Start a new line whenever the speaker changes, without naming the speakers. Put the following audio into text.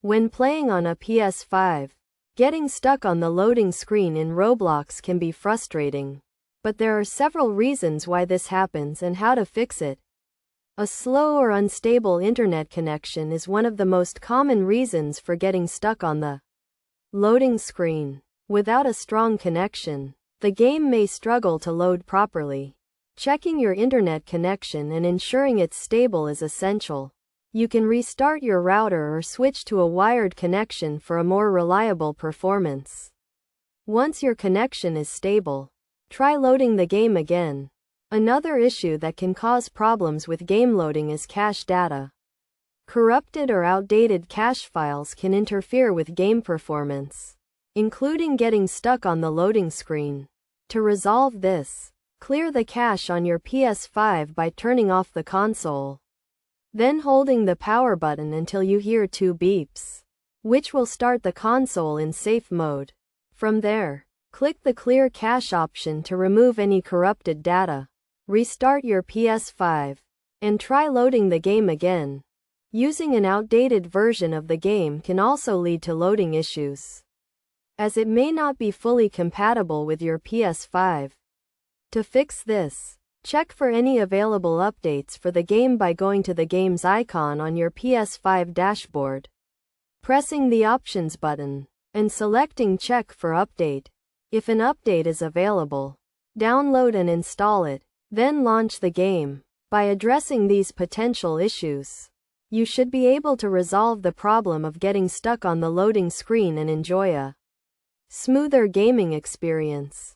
When playing on a PS5, getting stuck on the loading screen in Roblox can be frustrating. But there are several reasons why this happens and how to fix it. A slow or unstable internet connection is one of the most common reasons for getting stuck on the loading screen. Without a strong connection, the game may struggle to load properly. Checking your internet connection and ensuring it's stable is essential. You can restart your router or switch to a wired connection for a more reliable performance. Once your connection is stable, try loading the game again. Another issue that can cause problems with game loading is cache data. Corrupted or outdated cache files can interfere with game performance, including getting stuck on the loading screen. To resolve this, clear the cache on your PS5 by turning off the console. Then holding the power button until you hear 2 beeps, which will start the console in safe mode. From there, click the Clear Cache option to remove any corrupted data. Restart your PS5 and try loading the game again. Using an outdated version of the game can also lead to loading issues, as it may not be fully compatible with your PS5. To fix this, check for any available updates for the game by going to the game's icon on your PS5 dashboard, pressing the Options button, and selecting Check for Update. If an update is available, download and install it, then launch the game. By addressing these potential issues, you should be able to resolve the problem of getting stuck on the loading screen and enjoy a smoother gaming experience.